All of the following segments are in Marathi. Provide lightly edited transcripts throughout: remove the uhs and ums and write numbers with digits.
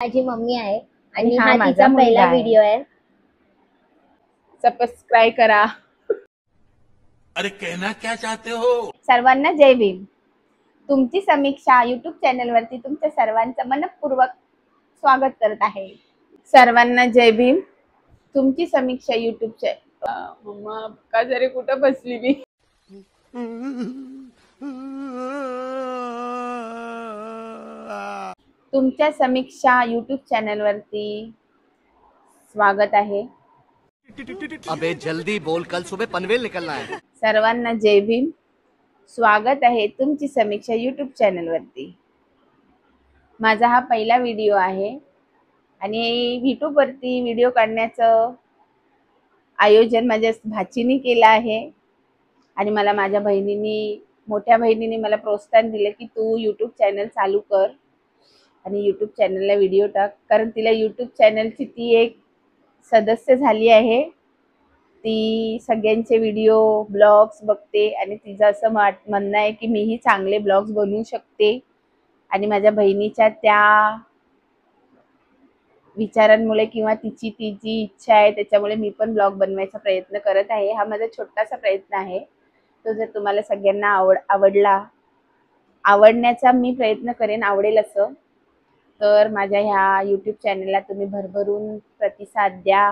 माझी मम्मी आहे आणि हा माझा तिचा मुलगा पहिला आहे. व्हिडिओ आहे। सबस्क्राइब करा। अरे कहना क्या चाहते हो? सर्वांना जय भीम। तुमची समीक्षा YouTube चॅनल वरती तुमच्या सर्वांचं मनपूर्वक स्वागत करत आहे। सर्वांना जय भीम। तुमची समीक्षा YouTube चॅनल। मम्मा का जरी कुठं बसली मी। तुमच्या समीक्षा YouTube चॅनल वरती स्वागत आहे। अबे जल्दी बोल, कल सुबह पनवेल निकलना है। सर्वांना जय भीम। स्वागत आहे तुमची समीक्षा YouTube चॅनल वरती। माझा हा पहिला व्हिडिओ आहे आणि YouTube वरती व्हिडिओ काढण्याचं आयोजन माझ्या भाचीने केलं आहे आणि मला माझ्या मोठ्या बहिणीने मला प्रोत्साहन दिले की तू YouTube चॅनल चालू कर आणि YouTube चॅनलला व्हिडिओ टाक, कारण तिला YouTube चॅनलची ती एक सदस्य झाली आहे। ती सगळ्यांचे व्हिडिओ ब्लॉग्स बघते आणि तिचं असं म्हणणं आहे की मीही चांगले ब्लॉग्स बनवू शकते आणि माझ्या बहिणीच्या त्या विचारांमुळे किंवा तिची इच्छा आहे त्याच्यामुळे मी पण ब्लॉग बनवायचा प्रयत्न करत आहे। हा माझा छोटासा प्रयत्न आहे, तो जर तुम्हाला सगळ्यांना आवडण्याचा मी प्रयत्न करेन, आवडेल असं तर माझ्या ह्या YouTube चॅनलला तुम्ही भरभरून प्रतिसाद द्या।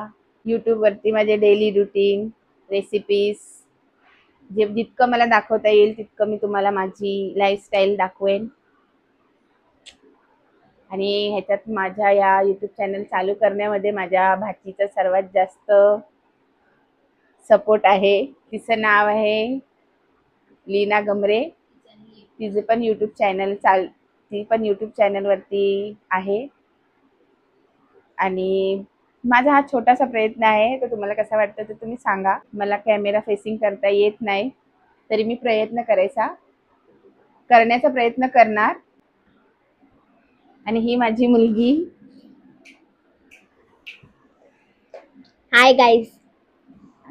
YouTube वरती माझे डेली रुटीन, रेसिपीज जितकं मला दाखवता येईल तितकं मी तुम्हाला माझी लाईफस्टाईल दाखवेन आणि ह्याच्यात माझ्या या YouTube चॅनल चालू करण्यामध्ये माझ्या भाचीचा सर्वात जास्त सपोर्ट आहे। तिचं नाव आहे लीना गमरे। तिचे पण ती पण YouTube चॅनल वरती आहे आणि माझा हा छोटासा प्रयत्न आहे, तर तुम्हाला कसा वाटतं ते तुम्ही सांगा। मला कॅमेरा फेसिंग करता येत नाही तरी मी करण्याचा प्रयत्न करणार। आणि ही माझी मुलगी। हाय गाईज,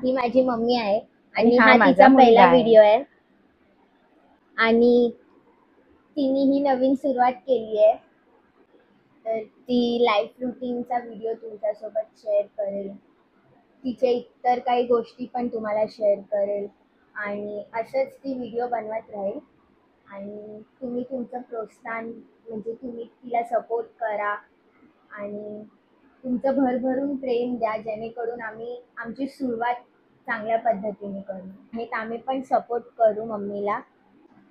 ही माझी मम्मी आहे आणि हा माझा तिचा मुलगा पहिला आहे। व्हिडिओ आहे आणि तिने ही नवीन सुरुवात केली आहे, तर ती लाईफ रुटीनचा व्हिडिओ तुमच्यासोबत शेअर करेल, तिच्या इतर काही गोष्टी पण तुम्हाला शेअर करेल आणि असंच ती व्हिडिओ बनवत राहील आणि तुम्ही तुमचं प्रोत्साहन म्हणजे तुम्ही तिला सपोर्ट करा आणि तुमचं भरभरून प्रेम द्या, जेणेकरून आम्ही आमची सुरुवात चांगल्या पद्धतीने करू आणि आम्ही पण सपोर्ट करू मम्मीला।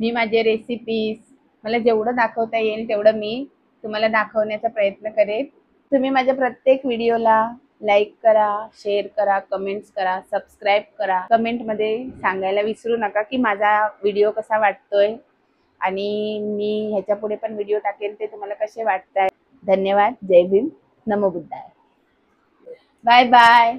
मी माझे रेसिपीज मला जेवढं दाखवता येईल तेवढं मी तुम्हाला दाखवण्याचा प्रयत्न करेन। तुम्ही माझ्या प्रत्येक व्हिडिओला लाईक करा, शेअर करा, कमेंट्स करा, सबस्क्राईब करा। कमेंटमध्ये सांगायला विसरू नका की माझा व्हिडिओ कसा वाटतोय आणि मी ह्याच्या पुढे पण व्हिडिओ टाकेल ते तुम्हाला कसे वाटताय। धन्यवाद। जय भीम। नमो बुद्धाय। Bye bye.